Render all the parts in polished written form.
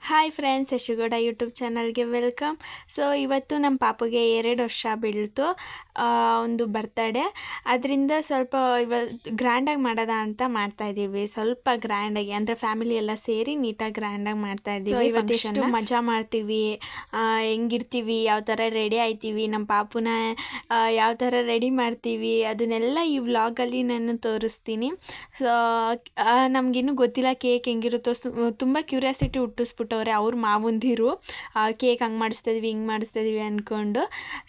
Hi friends, ಯಶುಗೌಡ YouTube ಚಾನಲ್ಗೆ welcome. So ಇವತ್ತು ನಮ್ಮ ಪಾಪುಗೆ 2 ವರ್ಷ ಬೀಳ್ತು, ಒಂದು ಬರ್ತಡೇ. ಅದರಿಂದ ಸ್ವಲ್ಪ ಇವತ್ತು ಗ್ರ್ಯಾಂಡಾಗಿ ಮಾಡೋದ ಅಂತ ಮಾಡ್ತಾಯಿದ್ದೀವಿ. ಸ್ವಲ್ಪ ಗ್ರ್ಯಾಂಡಾಗಿ ಅಂದರೆ ಫ್ಯಾಮಿಲಿ ಎಲ್ಲ ಸೇರಿ ನೀಟಾಗಿ ಗ್ರ್ಯಾಂಡಾಗಿ ಮಾಡ್ತಾಯಿದ್ದೀವಿ. ಇವತ್ತು ಎಷ್ಟು ಮಜಾ ಮಾಡ್ತೀವಿ, ಹೆಂಗಿರ್ತೀವಿ, ಯಾವ ಥರ ರೆಡಿ ಆಯ್ತೀವಿ, ನಮ್ಮ ಪಾಪುನ ಯಾವ ಥರ ರೆಡಿ ಮಾಡ್ತೀವಿ, ಅದನ್ನೆಲ್ಲ ಈ ವ್ಲಾಗಲ್ಲಿ ನಾನು ತೋರಿಸ್ತೀನಿ. ಸೊ ನಮಗಿನ್ನೂ ಗೊತ್ತಿಲ್ಲ ಕೇಕ್ ಹೆಂಗಿರುತ್ತೋ, ತುಂಬ ಕ್ಯೂರಿಯಾಸಿಟಿ ಹುಟ್ಟಿಸ್ಬಿಟ್ಟವ್ರೆ ಅವ್ರ ಮಾವಂದಿರು. ಕೇಕ್ ಹಂಗೆ ಮಾಡಿಸ್ತಾಯಿದ್ವಿ ಹಿಂಗೆ ಮಾಡಿಸ್ತಾಯಿದ್ವಿ ಅಂದ್ಕೊಂಡು.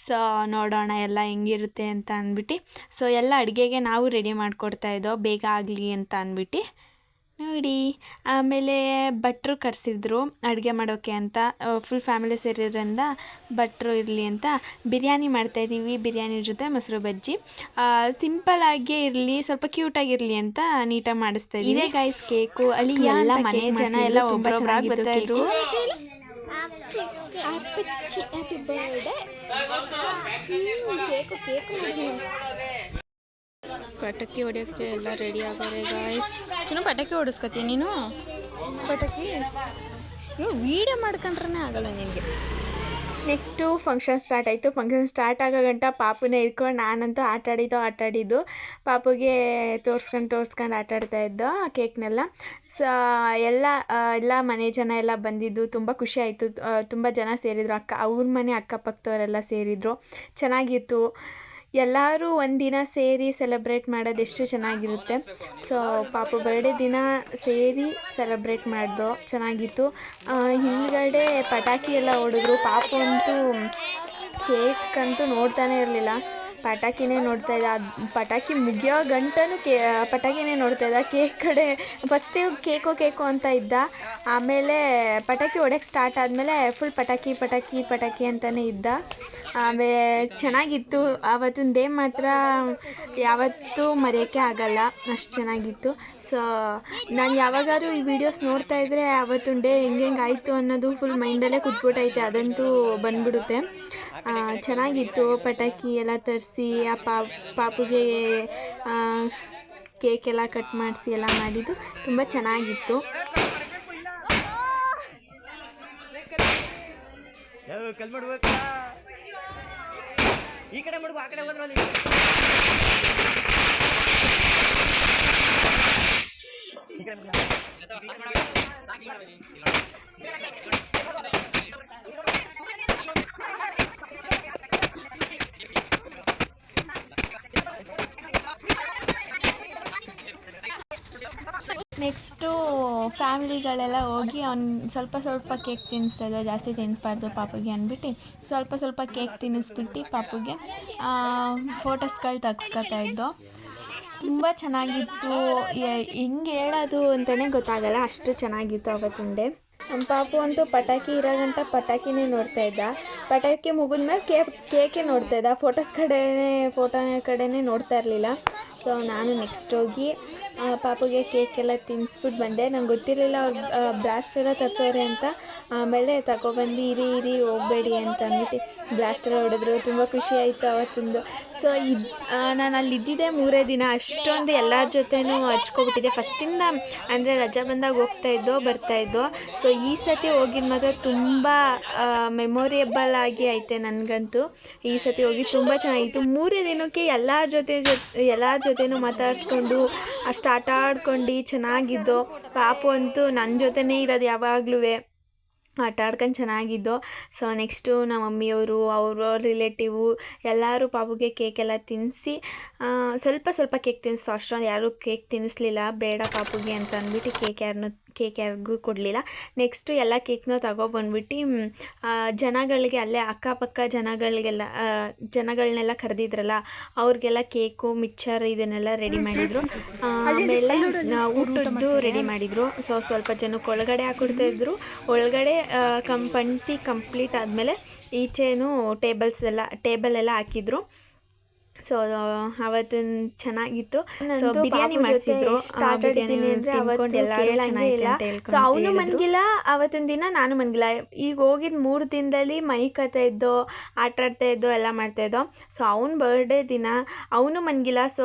ಸೊ ನೋಡೋಣ ಎಲ್ಲ ಹೆಂಗಿರುತ್ತೆ ಅಂತ ಅಂದ್ಬಿಟ್ಟು. ಸೊ ಎಲ್ಲ ಅಡುಗೆಗೆ ನಾವು ರೆಡಿ ಮಾಡಿಕೊಡ್ತಾಯಿದ್ದೋ ಬೇಗ ಆಗಲಿ ಅಂತ ಅಂದ್ಬಿಟ್ಟು ನೋಡಿ. ಆಮೇಲೆ ಭಟ್ರು ಕರೆಸಿದ್ರು ಅಡುಗೆ ಮಾಡೋಕ್ಕೆ ಅಂತ, ಫುಲ್ ಫ್ಯಾಮಿಲಿ ಸೇರಿದ್ರಿಂದ ಭಟ್ರು ಇರಲಿ ಅಂತ ಬಿರಿಯಾನಿ ಮಾಡ್ತಾಯಿದ್ದೀವಿ. ಬಿರಿಯಾನಿ ಜೊತೆ ಮೊಸರು ಬಜ್ಜಿ ಸಿಂಪಲ್ಲಾಗೇ ಇರಲಿ, ಸ್ವಲ್ಪ ಕ್ಯೂಟಾಗಿರಲಿ ಅಂತ ನೀಟಾಗಿ ಮಾಡಿಸ್ತಾಯಿದ್ದೀವಿ. ಇದೇ ಗೈಸ್ ಕೇಕು. ಅಲ್ಲಿ ಎಲ್ಲ ಮನೆ ಜನ ಎಲ್ಲ ತುಂಬ ಚೆನ್ನಾಗಿ ಬರ್ತಾಯಿದ್ರು. ಪಟಾಕಿ ಹೊಡಿಯೋಕ್ಕೆ ಎಲ್ಲ ರೆಡಿ ಆಗೋರೆ ಗಾಯ್ಸ್. ಚಿನ್ನು ಪಟಾಕಿ ಹೊಡಿಸ್ಕೊತೀಯ ನೀನು? ಪಟಾಕಿ ವೀಡಿಯೋ ಮಾಡ್ಕೊಂಡ್ರೆ ಆಗಲ್ಲ ನಿನಗೆ. ನೆಕ್ಸ್ಟು ಫಂಕ್ಷನ್ ಸ್ಟಾರ್ಟ್ ಆಯಿತು. ಫಂಕ್ಷನ್ ಸ್ಟಾರ್ಟ್ ಆಗೋ ಗಂಟ ಪಾಪುನೇ ಇಟ್ಕೊಂಡು ನಾನಂತೂ ಆಟಾಡಿದ್ದು ಪಾಪುಗೆ ತೋರ್ಸ್ಕೊಂಡು ಆಟಾಡ್ತಾಯಿದ್ದೋ ಕೇಕ್ನೆಲ್ಲ. ಸೊ ಎಲ್ಲ ಮನೆ ಜನ ಎಲ್ಲ ಬಂದಿದ್ದು ತುಂಬ ಖುಷಿ ಆಯಿತು. ತುಂಬ ಜನ ಸೇರಿದರು. ಅವ್ರ ಮನೆ ಅಕ್ಕಪಕ್ಕದವರೆಲ್ಲ ಸೇರಿದರು. ಚೆನ್ನಾಗಿತ್ತು. ಎಲ್ಲರೂ ಒಂದಿನ ಸೇರಿ ಸೆಲೆಬ್ರೇಟ್ ಮಾಡೋದು ಎಷ್ಟು ಚೆನ್ನಾಗಿರುತ್ತೆ. ಸೊ ಪಾಪು ಬರ್ಡೇ ದಿನ ಸೇರಿ ಸೆಲೆಬ್ರೇಟ್ ಮಾಡ್ದೋ, ಚೆನ್ನಾಗಿತ್ತು. ಹಿಂದ್ಗಡೆ ಪಟಾಕಿ ಎಲ್ಲ ಹೊಡೆದ್ರು. ಪಾಪು ಅಂತೂ ಕೇಕ್ ಅಂತೂ ನೋಡ್ತಾನೆ ಇರಲಿಲ್ಲ, ಪಟಾಕಿನೇ ನೋಡ್ತಾಯಿದ್ದ. ಪಟಾಕಿ ಮುಗಿಯೋ ಗಂಟನೂ ಪಟಾಕಿನೇ ನೋಡ್ತಾಯಿದ್ದ. ಕೇಕ್ ಕಡೆ ಫಸ್ಟು ಕೇಕು ಅಂತ ಇದ್ದ. ಆಮೇಲೆ ಪಟಾಕಿ ಹೊಡೆಯೋಕ್ಕೆ ಸ್ಟಾರ್ಟ್ ಆದಮೇಲೆ ಫುಲ್ ಪಟಾಕಿ ಅಂತಲೇ ಇದ್ದ. ಆಮೇಲೆ ಚೆನ್ನಾಗಿತ್ತು. ಆವತ್ತಿನ ಡೇ ಮಾತ್ರ ಯಾವತ್ತೂ ಮರೆಯೋಕ್ಕೆ ಆಗಲ್ಲ, ಅಷ್ಟು ಚೆನ್ನಾಗಿತ್ತು. ಸೊ ನಾನು ಯಾವಾಗಾದ್ರೂ ಈ ವಿಡಿಯೋಸ್ ನೋಡ್ತಾಯಿದ್ರೆ ಆವತ್ತಿನ ಡೇ ಹೆಂಗೆ ಆಯಿತು ಅನ್ನೋದು ಫುಲ್ ಮೈಂಡಲ್ಲೇ ಕೂತ್ಬಿಟ್ಟೈತೆ, ಅದಂತೂ ಬಂದ್ಬಿಡುತ್ತೆ. ಚೆನ್ನಾಗಿತ್ತು. ಪಟಾಕಿ ಎಲ್ಲ ತರಿಸಿ ಆ ಪಾಪುಗೆ ಕೇಕ್ ಎಲ್ಲ ಕಟ್ ಮಾಡಿಸಿ ಎಲ್ಲ ಮಾಡಿದ್ದು ತುಂಬ ಚೆನ್ನಾಗಿತ್ತು. ಈ ಕಡೆ ಮಾಡುವ ಆ ಕಡೆ ಹೋದ್ರಲ್ಲಿ ನೆಕ್ಸ್ಟು ಫ್ಯಾಮಿಲಿಗಳೆಲ್ಲ ಹೋಗಿ ಸ್ವಲ್ಪ ಕೇಕ್ ತಿನ್ನಿಸ್ತಾಯಿದ್ದೋ, ಜಾಸ್ತಿ ತಿನ್ನಿಸ್ಬಾರ್ದು ಪಾಪುಗೆ ಅಂದ್ಬಿಟ್ಟು ಸ್ವಲ್ಪ ಕೇಕ್ ತಿನ್ನಿಸ್ಬಿಟ್ಟು ಪಾಪುಗೆ ಫೋಟೋಸ್ಗಳು ತೆಗ್ಸ್ಕೊತಾಯಿದ್ದೋ. ತುಂಬ ಚೆನ್ನಾಗಿತ್ತು. ಹೆಂಗೆ ಹೇಳೋದು ಅಂತಲೇ ಗೊತ್ತಾಗಲ್ಲ, ಅಷ್ಟು ಚೆನ್ನಾಗಿತ್ತು ಆವತ್ತಿನ ಡೇ. ನಮ್ಮ ಪಾಪು ಅಂತೂ ಪಟಾಕಿ ಇರೋ ಗಂಟ ಪಟಾಕಿನೇ ನೋಡ್ತಾಯಿದ್ದ. ಪಟಾಕಿ ಮುಗಿದ್ಮೇಲೆ ಕೇಕೇ ನೋಡ್ತಾಯಿದ್ದ. ಫೋಟೋ ಕಡೆನೇ ನೋಡ್ತಾ ಇರಲಿಲ್ಲ. ಸೊ ನಾನು ನೆಕ್ಸ್ಟ್ ಹೋಗಿ ಪಾಪುಗೆ ಕೇಕೆಲ್ಲ ತಿನ್ನಿಸ್ಬಿಟ್ಟು ಬಂದೆ. ನಂಗೆ ಗೊತ್ತಿರಲಿಲ್ಲ ಅವ್ರು ಬ್ಲಾಸ್ಟ್ ಎಲ್ಲ ತರಿಸೋರೆ ಅಂತ. ಆಮೇಲೆ ತಗೊಬಂದು ಇರಿ ಹೋಗಬೇಡಿ ಅಂತ ಅಂದ್ಬಿಟ್ಟು ಬ್ಲಾಸ್ಟೆಲ್ಲ ಹೊಡೆದ್ರು. ತುಂಬ ಖುಷಿ ಆಯಿತು ಅವತ್ತಿಂದು. ಸೊ ನಾನು ಅಲ್ಲಿ ಇದ್ದಿದ್ದೆ 3 ದಿನ, ಅಷ್ಟೊಂದು ಎಲ್ಲರ ಜೊತೆನೂ ಹಚ್ಕೊಬಿಟ್ಟಿದ್ದೆ. ಫಸ್ಟಿಂದ ಅಂದರೆ ರಜಾ ಬಂದಾಗ ಬರ್ತಾಯಿದ್ದೋ. ಸೊ ಈ ಸತಿ ಹೋಗಿದ್ದು ಮಾತ್ರ ತುಂಬ ಮೆಮೊರೇಬಲ್ ಆಗಿ ಐತೆ ನನಗಂತೂ. ಈ ಸತಿ ಹೋಗಿ ತುಂಬ ಚೆನ್ನಾಗಿತ್ತು. 3 ದಿನಕ್ಕೆ ಎಲ್ಲರ ಜೊತೆನೂ ಮಾತಾಡಿಸ್ಕೊಂಡು ಅಷ್ಟು ಆಟ ಆಡ್ಕೊಂಡು ಚೆನ್ನಾಗಿದ್ದೋ. ಪಾಪು ಅಂತೂ ನನ್ನ ಜೊತೆನೇ ಇರೋದು ಯಾವಾಗಲೂ, ಆಟ ಆಡ್ಕೊಂಡು ಚೆನ್ನಾಗಿದ್ದೋ. ಸೊ ನೆಕ್ಸ್ಟು ನಮ್ಮ ಮಮ್ಮಿಯವರು, ಅವ್ರ ರಿಲೇಟಿವು ಎಲ್ಲರೂ ಪಾಪುಗೆ ಕೇಕೆಲ್ಲ ತಿನ್ನಿಸಿ ಸ್ವಲ್ಪ ಕೇಕ್ ತಿನ್ನಿಸ್ತು. ಅಷ್ಟೊಂದು ಯಾರೂ ಕೇಕ್ ತಿನ್ನಿಸ್ಲಿಲ್ಲ, ಬೇಡ ಪಾಪುಗೆ ಅಂತ ಅಂದ್ಬಿಟ್ಟು ಕೇಕ್ ಯಾರಿಗೂ ಕೊಡಲಿಲ್ಲ. ನೆಕ್ಸ್ಟು ಎಲ್ಲ ಕೇಕ್ನೂ ತಗೊಬಂದ್ಬಿಟ್ಟು ಜನಗಳಿಗೆ, ಅಲ್ಲೇ ಅಕ್ಕಪಕ್ಕ ಜನಗಳನ್ನೆಲ್ಲ ಕರೆದಿದ್ರಲ್ಲ ಅವ್ರಿಗೆಲ್ಲ ಕೇಕು ಮಿಕ್ಚರ್ ಇದನ್ನೆಲ್ಲ ರೆಡಿ ಮಾಡಿದರು. ಆಮೇಲೆ ಊಟದ್ದು ರೆಡಿ ಮಾಡಿದರು. ಸೊ ಸ್ವಲ್ಪ ಜನಕ್ಕೆ ಒಳಗಡೆ ಹಾಕ್ಕೊಡ್ತಾಯಿದ್ರು. ಒಳಗಡೆ ಪಂಕ್ತಿ ಕಂಪ್ಲೀಟ್ ಆದಮೇಲೆ ಈಚೆನೂ ಟೇಬಲ್ ಎಲ್ಲ ಹಾಕಿದ್ರು. ಸೊ ಅವತ್ತು ಚೆನ್ನಾಗಿತ್ತು. ಸೊ ಬಿರಿಯಾನಿ ಮಾಡಿಸಿದ್ರು. ಬಿರಿಯಾನಿ ತಿನ್ಕೊಂಡು ಎಲ್ಲರೂ ಚೆನ್ನಾಗಿದೆ ಅಂತ ಹೇಳ್ಕೊಂಡು ಸೊ ಅವನು ಮನ್ಗಿಲ್ಲ ಅವತ್ತಿನ ದಿನ, ನಾನು ಮನ್ಗಿಲ್ಲ. ಈಗ ಹೋಗಿದ್ದು 3 ದಿನದಲ್ಲಿ ಮೈಕತ್ತಾ ಇದ್ದೋ, ಆಟಾಡ್ತಾ ಇದ್ದೋ, ಎಲ್ಲ ಮಾಡ್ತಾಯಿದ್ದೋ. ಸೊ ಅವ್ನ ಬರ್ಡೇ ದಿನ ಅವನು ಮನ್ಗಿಲ್ಲ. ಸೊ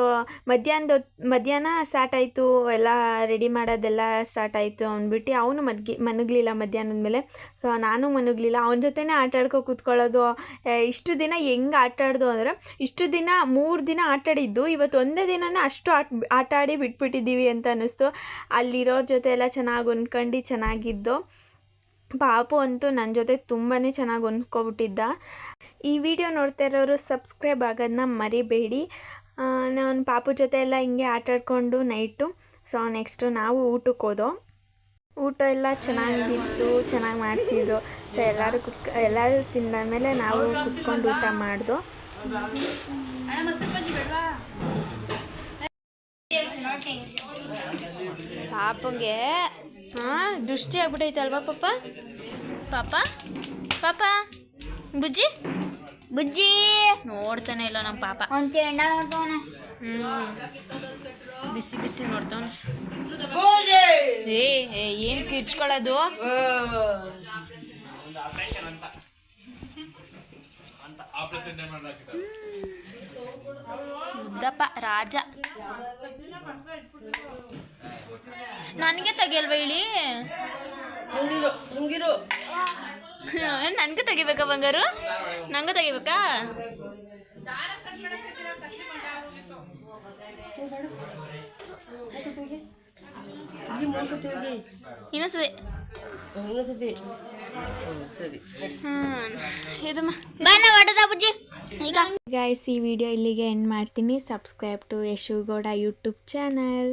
ಮಧ್ಯಾಹ್ನ ಸ್ಟಾರ್ಟ್ ಆಯಿತು, ಎಲ್ಲ ರೆಡಿ ಮಾಡೋದೆಲ್ಲ ಸ್ಟಾರ್ಟ್ ಆಯಿತು. ಅಂದ್ಬಿಟ್ಟು ಅವನು ಮನಗಲಿಲ್ಲ ಮಧ್ಯಾಹ್ನದ ಮೇಲೆ. ಸೊ ನಾನು ಮನಗಲಿಲ್ಲ. ಅವನ ಜೊತೆನೇ ಆಟಾಡ್ಕೊ ಕೂತ್ಕೊಳ್ಳೋದು. ಇಷ್ಟು ದಿನ ಹೆಂಗೆ ಆಟಾಡ್ದು ಅಂದರೆ, ಇಷ್ಟು ದಿನ 3 ದಿನ ಆಟಾಡಿದ್ದು, ಇವತ್ತು ಒಂದೇ ದಿನನೇ ಅಷ್ಟು ಆಟ ಆಡಿ ಬಿಟ್ಬಿಟ್ಟಿದ್ದೀವಿ ಅಂತ ಅನ್ನಿಸ್ತು. ಅಲ್ಲಿರೋರ ಜೊತೆ ಎಲ್ಲ ಚೆನ್ನಾಗಿ ಹೊಂದ್ಕೊಂಡು ಚೆನ್ನಾಗಿದ್ದು. ಪಾಪು ಅಂತೂ ನನ್ನ ಜೊತೆ ತುಂಬಾ ಚೆನ್ನಾಗಿ ಹೊಂದ್ಕೊಬಿಟ್ಟಿದ್ದ. ಈ ವಿಡಿಯೋ ನೋಡ್ತಾ ಇರೋರು ಸಬ್ಸ್ಕ್ರೈಬ್ ಆಗೋದನ್ನ ಮರಿಬೇಡಿ. ನಾನು ಪಾಪು ಜೊತೆ ಎಲ್ಲ ಹಿಂಗೆ ಆಟಾಡಿಕೊಂಡು ನೈಟು. ಸೊ ನೆಕ್ಸ್ಟು ನಾವು ಊಟಕ್ಕೆ ಹೋದೋ. ಊಟ ಎಲ್ಲ ಚೆನ್ನಾಗಿತ್ತು, ಚೆನ್ನಾಗಿ ಮಾಡಿಸಿದ್ರು. ಸೊ ಎಲ್ಲರೂ ತಿಂದಾದ್ಮೇಲೆ ನಾವು ಕುತ್ಕೊಂಡು ಊಟ ಮಾಡ್ದೋ. ಪಾಪಂಗೆ ದೃಷ್ಟಿ ಆಗ್ಬಿಟ್ಟೈತೆ ಅಲ್ವಾ ಪಾಪ? ಪಾಪ ಪಾಪ ಬುಜ್ಜಿ ಬುಜ್ಜಿ ನೋಡ್ತಾನೆ ಇಲ್ಲ ನಮ್ಮ ಪಾಪ. ಬಿಸಿ ಬಿಸಿ ನೋಡ್ತಾವನೆ. ಏನು ಕಿರ್ಚ್ಕೊಳ್ಳೋದು? ಉದ್ದಪ್ಪ ರಾಜ. ನನಗೆ ತೆಗಿಯಲ್ವ ಹೇಳಿ? ನನಗೆ ತೆಗಿಬೇಕಾ ಬಂಗಾರು? ನಂಗೆ ತೆಗಿಬೇಕಾ? ಇನ್ನೊಂದ್ಸತಿ ಗೈಸ್, ಈ ವಿಡಿಯೋ ಇಲ್ಲಿಗೆ ಎಂಡ್ ಮಾಡ್ತೀನಿ. Subscribe to Yashu Gowda YouTube channel.